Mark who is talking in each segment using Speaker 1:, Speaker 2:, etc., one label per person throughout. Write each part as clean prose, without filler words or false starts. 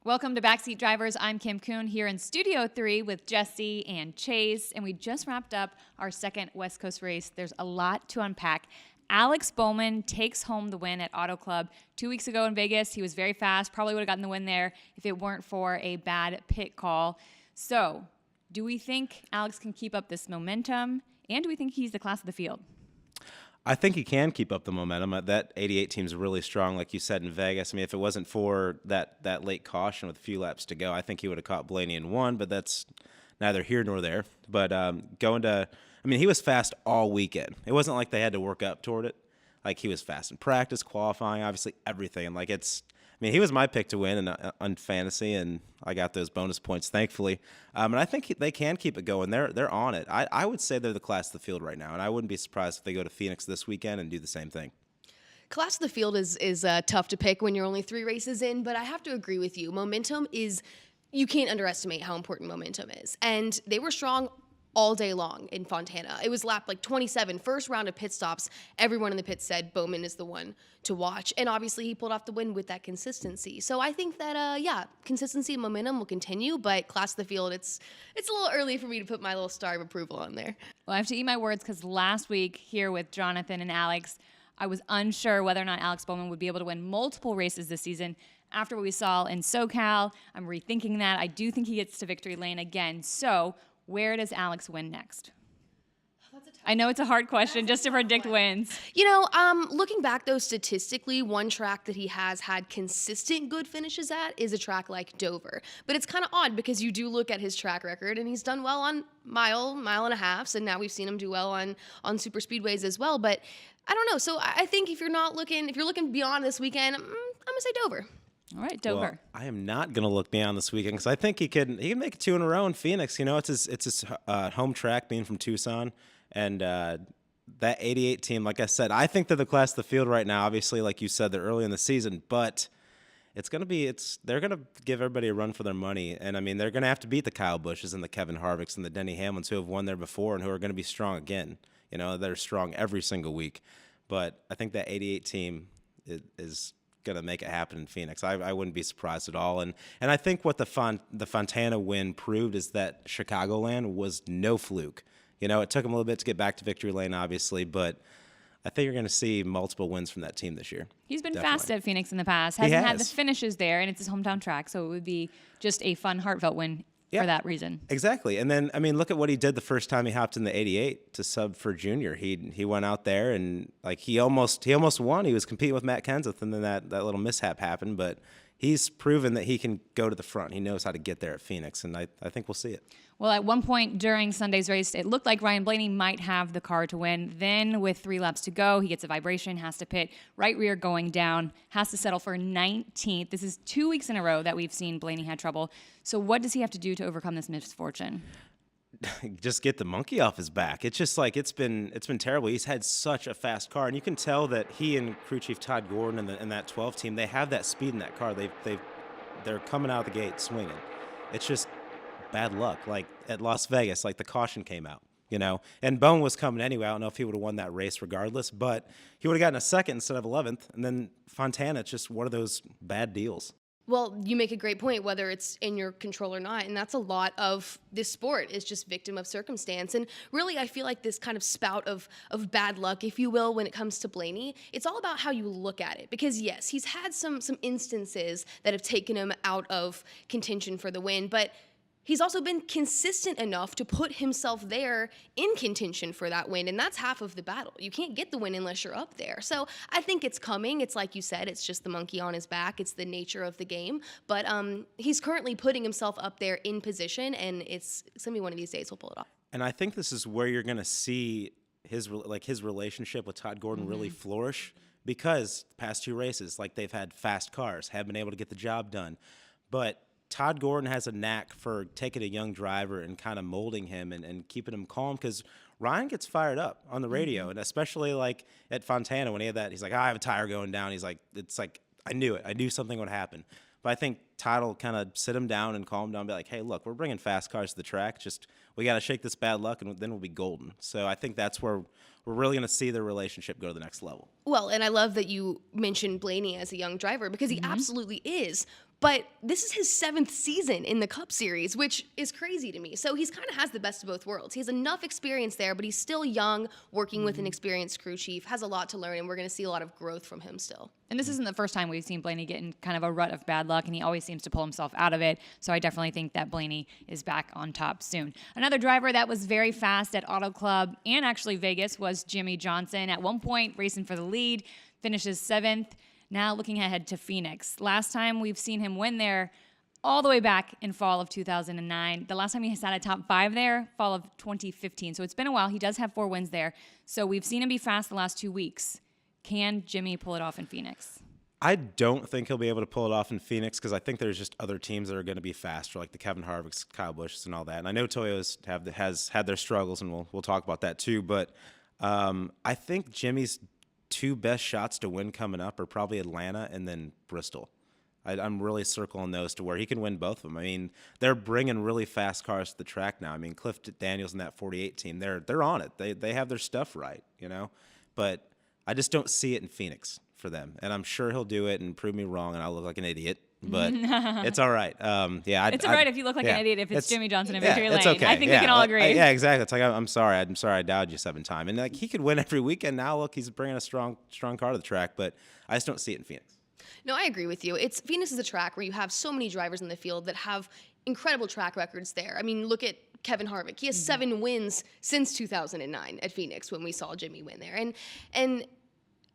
Speaker 1: Welcome to Backseat Drivers. I'm Kim Kuhn here in Studio 3 with Jesse and Chase, and we just wrapped up our second West Coast race. There's a lot to unpack. Alex Bowman takes home the win at Auto Club 2 weeks ago in Vegas. He was very fast, probably would have gotten the win there if it weren't for a bad pit call. So, do we think Alex can keep up this momentum, and do we think he's the class of the field?
Speaker 2: I think he can keep up the momentum. That 88 team's really strong, like you said, in Vegas. I mean, if it wasn't for that late caution with a few laps to go, I think he would have caught Blaney in one, but that's neither here nor there. But he was fast all weekend. It wasn't like they had to work up toward it. Like, he was fast in practice, qualifying, obviously everything. Like, he was my pick to win on fantasy, and I got those bonus points, thankfully. And I think they can keep it going. They're on it. I would say they're the class of the field right now, and I wouldn't be surprised if they go to Phoenix this weekend and do the same thing.
Speaker 3: Class of the field is tough to pick when you're only 3 races in, but I have to agree with you. Momentum is, you can't underestimate how important momentum is. And they were strong all day long in Fontana. It was lap 27, first round of pit stops. Everyone in the pit said Bowman is the one to watch. And obviously he pulled off the win with that consistency. So I think that, consistency and momentum will continue, but class of the field, it's a little early for me to put my little star of approval on there.
Speaker 1: Well, I have to eat my words because last week here with Jonathan and Alex, I was unsure whether or not Alex Bowman would be able to win multiple races this season. After what we saw in SoCal, I'm rethinking that. I do think he gets to victory lane again. So where does Alex win next? I know it's a hard question just to predict wins.
Speaker 3: Looking back, though, statistically, one track that he has had consistent good finishes at is a track like Dover. But it's kind of odd because you do look at his track record, and he's done well on mile and a half, and now we've seen him do well on super speedways as well. But I don't know. So I think if you're looking beyond this weekend, I'm going to say Dover.
Speaker 1: All right, Dover.
Speaker 2: Well, I am not going to look beyond this weekend because I think he can make it 2 in a row in Phoenix. It's his home track, being from Tucson, and that 88 team. Like I said, I think they're the class of the field right now. Obviously, like you said, they're early in the season, but they're going to give everybody a run for their money. And I mean, they're going to have to beat the Kyle Bushes and the Kevin Harvicks and the Denny Hamlins who have won there before and who are going to be strong again. They're strong every single week. But I think that 88 team is going to make it happen in Phoenix. I wouldn't be surprised at all. And I think what the Fontana win proved is that Chicagoland was no fluke. It took them a little bit to get back to victory lane, obviously, but I think you're going to see multiple wins from that team this year.
Speaker 1: He's been
Speaker 2: Definitely.
Speaker 1: Fast at Phoenix in the past. Hasn't had the finishes there, and it's his hometown track, so it would be just a fun, heartfelt win for that reason.
Speaker 2: Exactly. And then, look at what he did the first time he hopped in the 88 to sub for junior. He went out there and he almost won. He was competing with Matt Kenseth, and then that little mishap happened, but he's proven that he can go to the front. He knows how to get there at Phoenix, and I think we'll see it.
Speaker 1: Well, at one point during Sunday's race, it looked like Ryan Blaney might have the car to win. Then with 3 laps to go, he gets a vibration, has to pit, right rear going down, has to settle for 19th. This is 2 weeks in a row that we've seen Blaney had trouble. So what does he have to do to overcome this misfortune?
Speaker 2: Just get the monkey off his back. It's just like it's been terrible. He's had such a fast car, and you can tell that he and crew chief Todd Gordon and that 12 team, they have that speed in that car. They're coming out of the gate swinging. It's just bad luck. Like at Las Vegas, like the caution came out, and Bowman was coming anyway. I don't know if he would have won that race regardless, but he would have gotten a 2nd instead of 11th. And then Fontana, it's just one of those bad deals.
Speaker 3: Well, you make a great point, whether it's in your control or not, and that's a lot of this sport is just victim of circumstance. And really, I feel like this kind of spout of bad luck, if you will, when it comes to Blaney, it's all about how you look at it. Because yes, he's had some instances that have taken him out of contention for the win, but he's also been consistent enough to put himself there in contention for that win, and that's half of the battle. You can't get the win unless you're up there. So I think it's coming. It's like you said, it's just the monkey on his back. It's the nature of the game. But he's currently putting himself up there in position, and it's going to be one of these days he'll pull it off.
Speaker 2: And I think this is where you're going to see his relationship with Todd Gordon really flourish, because the past 2 races, like, they've had fast cars, have been able to get the job done. But Todd Gordon has a knack for taking a young driver and kind of molding him and keeping him calm, because Ryan gets fired up on the radio, and especially like at Fontana when he had that, he's like, I have a tire going down. He's like, it's like, I knew it. I knew something would happen. But I think Todd will kind of sit him down and calm him down and be like, hey, look, we're bringing fast cars to the track. Just we got to shake this bad luck, and then we'll be golden. So I think that's where we're really going to see their relationship go to the next level.
Speaker 3: Well, and I love that you mentioned Blaney as a young driver, because he absolutely is. But this is his 7th season in the Cup Series, which is crazy to me. So he's kind of has the best of both worlds. He has enough experience there, but he's still young, working with an experienced crew chief, has a lot to learn, and we're going to see a lot of growth from him still.
Speaker 1: And this isn't the first time we've seen Blaney get in kind of a rut of bad luck, and he always seems to pull himself out of it. So I definitely think that Blaney is back on top soon. Another driver that was very fast at Auto Club and actually Vegas was Jimmy Johnson. At one point, racing for the lead, finishes 7th. Now looking ahead to Phoenix. Last time we've seen him win there all the way back in fall of 2009. The last time he sat at top 5 there, fall of 2015. So it's been a while. He does have 4 wins there. So we've seen him be fast the last 2 weeks. Can Jimmy pull it off in Phoenix?
Speaker 2: I don't think he'll be able to pull it off in Phoenix because I think there's just other teams that are going to be faster, like the Kevin Harvicks, Kyle Busch's, and all that. And I know Toyo's has had their struggles, and we'll talk about that too. But I think Jimmy's 2 best shots to win coming up are probably Atlanta and then Bristol. I'm really circling those to where he can win both of them. I mean, they're bringing really fast cars to the track now. I mean, Cliff Daniels and that 48 team, they're on it. They have their stuff right, you know. But I just don't see it in Phoenix for them. And I'm sure he'll do it and prove me wrong, and I'll look like an idiot. But it's all right.
Speaker 1: It's all right if you look like an idiot if it's Jimmy Johnson in victory lane.
Speaker 2: It's okay.
Speaker 1: I think we can all agree.
Speaker 2: Yeah, exactly. It's like I'm sorry I doubted you 7 times, and like he could win every weekend. Now look, he's bringing a strong car to the track, but I just don't see it in Phoenix.
Speaker 3: No, I agree with you. Phoenix is a track where you have so many drivers in the field that have incredible track records there. I mean, look at Kevin Harvick. He has 7 wins since 2009 at Phoenix when we saw Jimmy win there, and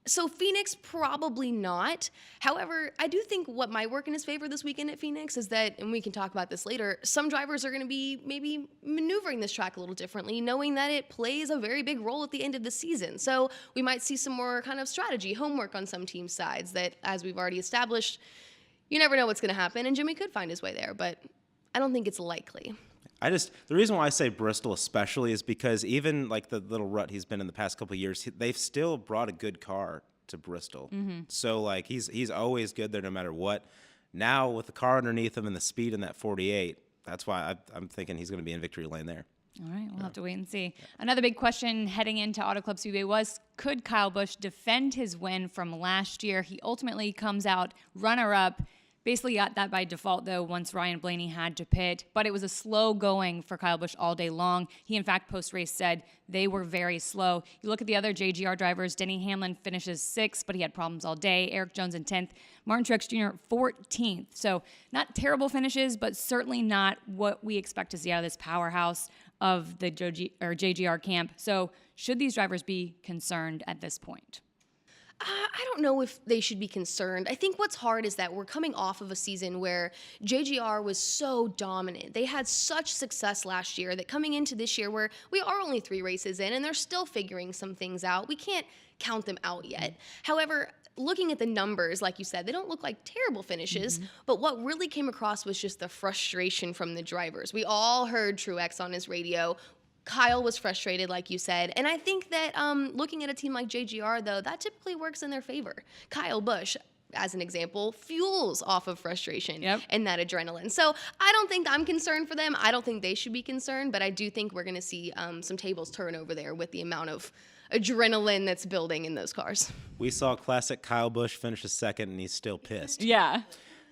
Speaker 3: so Phoenix, probably not. However, I do think what might work in his favor this weekend at Phoenix is that, and we can talk about this later, some drivers are going to be maybe maneuvering this track a little differently, knowing that it plays a very big role at the end of the season. So we might see some more kind of strategy, homework on some team sides that, as we've already established, you never know what's going to happen, and Jimmy could find his way there, but I don't think it's likely.
Speaker 2: The reason why I say Bristol especially is because even like the little rut he's been in the past couple of years, they've still brought a good car to Bristol. So like he's always good there no matter what. Now with the car underneath him and the speed in that 48, that's why I'm thinking he's going to be in victory lane there.
Speaker 1: All right, we'll have to wait and see. Another big question heading into Auto Club Speedway was, could Kyle Busch defend his win from last year? He ultimately comes out runner-up. Basically got that by default, though, once Ryan Blaney had to pit. But it was a slow going for Kyle Busch all day long. He, in fact, post-race said they were very slow. You look at the other JGR drivers. Denny Hamlin finishes 6th, but he had problems all day. Eric Jones in 10th. Martin Truex Jr. 14th. So not terrible finishes, but certainly not what we expect to see out of this powerhouse of the JGR camp. So should these drivers be concerned at this point?
Speaker 3: I don't know if they should be concerned. I think what's hard is that we're coming off of a season where JGR was so dominant. They had such success last year that coming into this year where we are only 3 races in and they're still figuring some things out, we can't count them out yet. However, looking at the numbers, like you said, they don't look like terrible finishes, but what really came across was just the frustration from the drivers. We all heard Truex on his radio. Kyle was frustrated, like you said. And I think that looking at a team like JGR, though, that typically works in their favor. Kyle Busch, as an example, fuels off of frustration and that adrenaline. So I don't think I'm concerned for them. I don't think they should be concerned, but I do think we're going to see some tables turn over there with the amount of adrenaline that's building in those cars.
Speaker 2: We saw classic Kyle Busch finish 2nd, and he's still pissed.
Speaker 1: Yeah.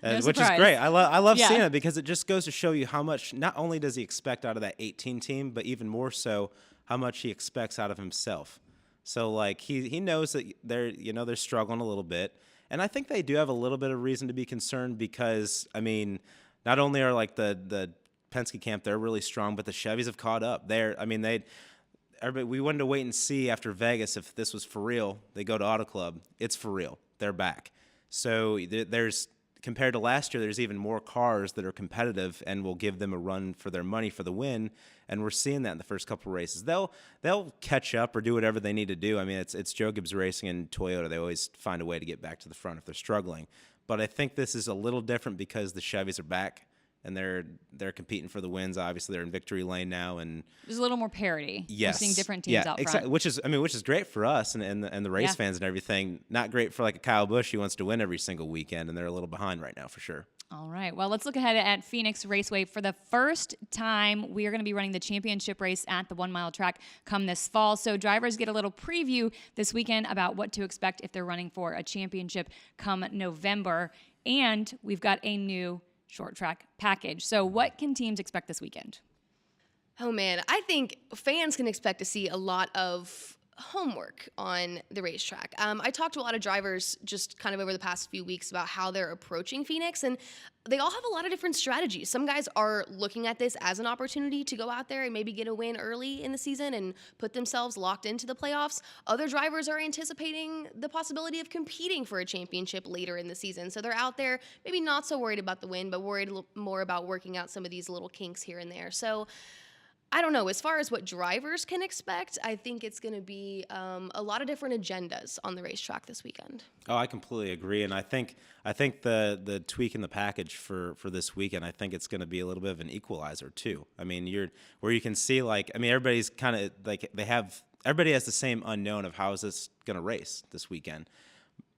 Speaker 2: Which is great. I love seeing it because it just goes to show you how much not only does he expect out of that 18 team, but even more so how much he expects out of himself. So like he knows that they're struggling a little bit, and I think they do have a little bit of reason to be concerned because I mean, not only are like the Penske camp they're really strong, but the Chevys have caught up. We wanted to wait and see after Vegas if this was for real. They go to Auto Club, it's for real. They're back. So there's. Compared to last year, there's even more cars that are competitive and will give them a run for their money for the win, and we're seeing that in the first couple of races. They'll catch up or do whatever they need to do. I mean, it's Joe Gibbs Racing and Toyota. They always find a way to get back to the front if they're struggling. But I think this is a little different because the Chevys are back and they're competing for the wins. Obviously, they're in victory lane now, and
Speaker 1: there's a little more parity.
Speaker 2: Yes,
Speaker 1: we're seeing different teams out front,
Speaker 2: exactly. Which is great for us and the race fans and everything. Not great for like a Kyle Busch who wants to win every single weekend, and they're a little behind right now for sure.
Speaker 1: All right. Well, let's look ahead at Phoenix Raceway. For the first time, we are going to be running the championship race at the 1 mile track come this fall. So drivers get a little preview this weekend about what to expect if they're running for a championship come November. And we've got a new short track package. So what can teams expect this weekend?
Speaker 3: Oh man, I think fans can expect to see a lot of homework on the racetrack. I talked to a lot of drivers just kind of over the past few weeks about how they're approaching Phoenix, and they all have a lot of different strategies. Some guys are looking at this as an opportunity to go out there and maybe get a win early in the season and put themselves locked into the playoffs. Other drivers are anticipating the possibility of competing for a championship later in the season. So they're out there maybe not so worried about the win, but worried more about working out some of these little kinks here and there. So I don't know. As far as what drivers can expect, I think it's going to be a lot of different agendas on the racetrack this weekend.
Speaker 2: Oh, I completely agree, and I think the tweak in the package for this weekend, I think it's going to be a little bit of an equalizer too. I mean, where you can see everybody's kind of like everybody has the same unknown of how is this going to race this weekend,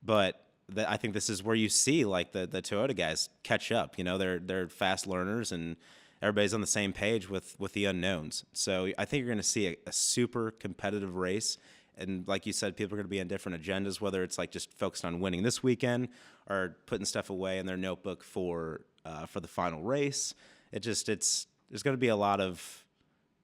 Speaker 2: but I think this is where you see like the Toyota guys catch up. You know, they're fast learners and everybody's on the same page with the unknowns. So I think you're going to see a super competitive race. And like you said, people are going to be on different agendas, whether it's like just focused on winning this weekend or putting stuff away in their notebook for the final race. There's going to be a lot of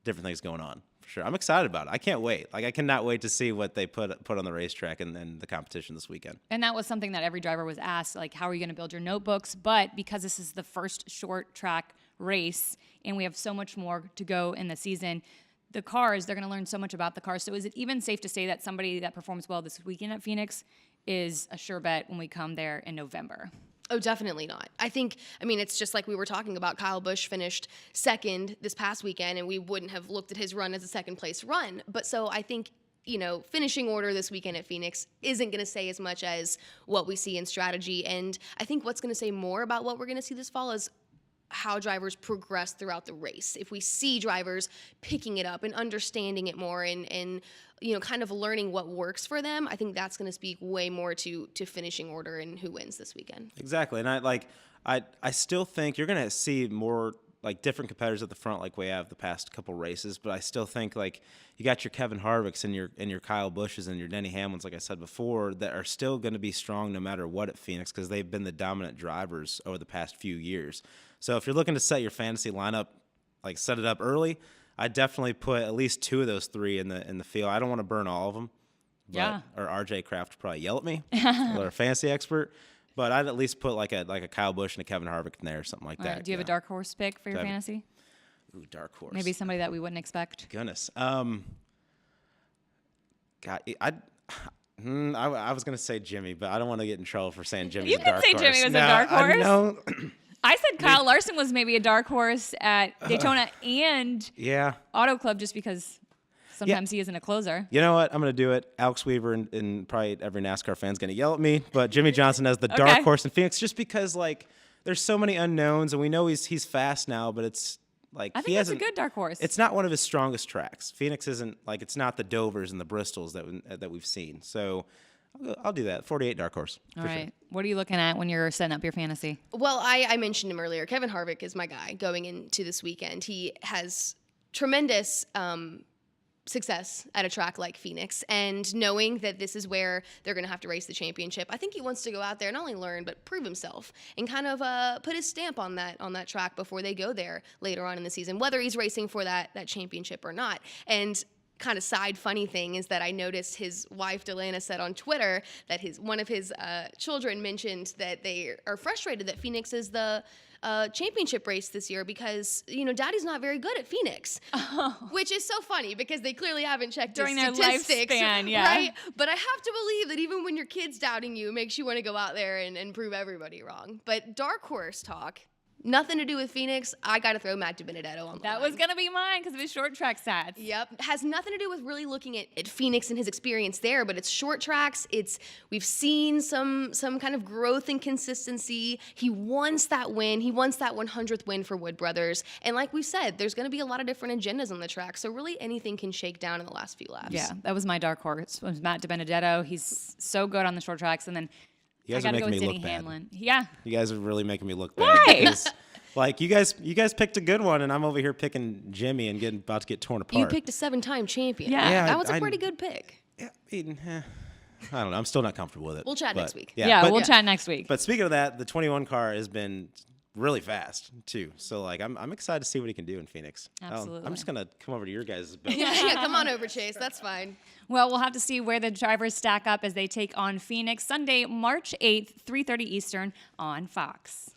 Speaker 2: different things going on for sure. I'm excited about it. I can't wait. Like I cannot wait to see what they put on the racetrack and the competition this weekend.
Speaker 1: And that was something that every driver was asked, like, how are you going to build your notebooks? But because this is the first short track race and we have so much more to go in the season, the cars, they're going to learn so much about the cars. So is it even safe to say that somebody that performs well this weekend at Phoenix is a sure bet when we come there in November?
Speaker 3: Oh, definitely not. I mean, it's just like we were talking about. Kyle Busch finished second this past weekend, and we wouldn't have looked at his run as a second place run. But so I think, finishing order this weekend at Phoenix isn't going to say as much as what we see in strategy. And I think what's going to say more about what we're going to see this fall is how drivers progress throughout the race. If we see drivers picking it up and understanding it more and kind of learning what works for them, I think that's going to speak way more to finishing order and who wins this weekend.
Speaker 2: Exactly. And I still think you're going to see more like different competitors at the front like we have the past couple races, but I still think like you got your Kevin Harvick's and your Kyle Busch's and your Denny Hamlins, like I said before, that are still going to be strong no matter what at Phoenix because they've been the dominant drivers over the past few years. So if you're looking to set your fantasy lineup, like set it up early, I definitely put at least two of those three in the field. I don't want to burn all of them.
Speaker 1: Yeah.
Speaker 2: Or RJ Kraft would probably yell at me, or a fantasy expert. But I'd at least put like a Kyle Busch and a Kevin Harvick in there or something like that.
Speaker 1: Right. Do you have a dark horse pick for your fantasy?
Speaker 2: Ooh, dark horse.
Speaker 1: Maybe somebody that we wouldn't expect.
Speaker 2: Goodness. God, I was gonna say Jimmy, but I don't want to get in trouble for saying Jimmy's
Speaker 1: You
Speaker 2: a
Speaker 1: can
Speaker 2: dark
Speaker 1: say
Speaker 2: horse.
Speaker 1: Jimmy was a
Speaker 2: No,
Speaker 1: dark horse.
Speaker 2: No.
Speaker 1: I said Kyle Larson was maybe a dark horse at Daytona and
Speaker 2: Yeah.
Speaker 1: Auto Club just because sometimes he isn't a closer.
Speaker 2: You know what? I'm going to do it. Alex Weaver and probably every NASCAR fan's going to yell at me, but Jimmy Johnson has the dark horse in Phoenix just because, like, there's so many unknowns, and we know he's fast now, but it's like
Speaker 1: I think that's a good dark horse.
Speaker 2: It's not one of his strongest tracks. Phoenix isn't like it's not the Dovers and the Bristols that we've seen. So I'll do that. 48 dark horse.
Speaker 1: All right. Sure. What are you looking at when you're setting up your fantasy?
Speaker 3: Well, I mentioned him earlier. Kevin Harvick is my guy going into this weekend. He has tremendous success at a track like Phoenix, and knowing that this is where they're going to have to race the championship, I think he wants to go out there and not only learn but prove himself and kind of put his stamp on that track before they go there later on in the season, whether he's racing for that championship or not. And kind of side funny thing is that I noticed his wife Delana said on Twitter that one of his children mentioned that they are frustrated that Phoenix is the championship race this year because Daddy's not very good at Phoenix, which is so funny because they clearly haven't checked
Speaker 1: during
Speaker 3: his
Speaker 1: their
Speaker 3: statistics,
Speaker 1: lifespan, yeah.
Speaker 3: Right? But I have to believe that even when your kid's doubting you, it makes you want to go out there and prove everybody wrong. But dark horse talk. Nothing to do with Phoenix. I got to throw Matt DiBenedetto on the
Speaker 1: That
Speaker 3: line.
Speaker 1: was going to be mine because of his short track stats.
Speaker 3: Yep. Has nothing to do with really looking at Phoenix and his experience there, but it's short tracks. We've seen some kind of growth and consistency. He wants that win. He wants that 100th win for Wood Brothers. And like we said, there's going to be a lot of different agendas on the track, so really anything can shake down in the last few laps.
Speaker 1: Yeah, that was my dark horse. Was Matt DiBenedetto. He's so good on the short tracks, and then
Speaker 2: You guys
Speaker 1: I
Speaker 2: are
Speaker 1: got to go
Speaker 2: making
Speaker 1: with
Speaker 2: me
Speaker 1: Denny
Speaker 2: look bad.
Speaker 1: Hamlin. Yeah.
Speaker 2: You guys are really making me look bad.
Speaker 1: Why?
Speaker 2: Because, like you guys picked a good one, and I'm over here picking Jimmy and about to get torn apart.
Speaker 3: You picked a 7-time champion.
Speaker 1: Yeah.
Speaker 3: That was a pretty good pick.
Speaker 2: Yeah, I don't know. I'm still not comfortable with it.
Speaker 3: We'll chat
Speaker 2: but,
Speaker 3: next week.
Speaker 1: Yeah,
Speaker 2: but,
Speaker 1: we'll chat next week.
Speaker 2: But speaking of that, the 21 car has been really fast too. So like I'm excited to see what he can do in Phoenix.
Speaker 1: Absolutely.
Speaker 2: I'm just gonna come over to your guys' build.
Speaker 3: Yeah, come on over, Chase. That's fine.
Speaker 1: Well, we'll have to see where the drivers stack up as they take on Phoenix Sunday, March 8th, 3:30 Eastern on Fox.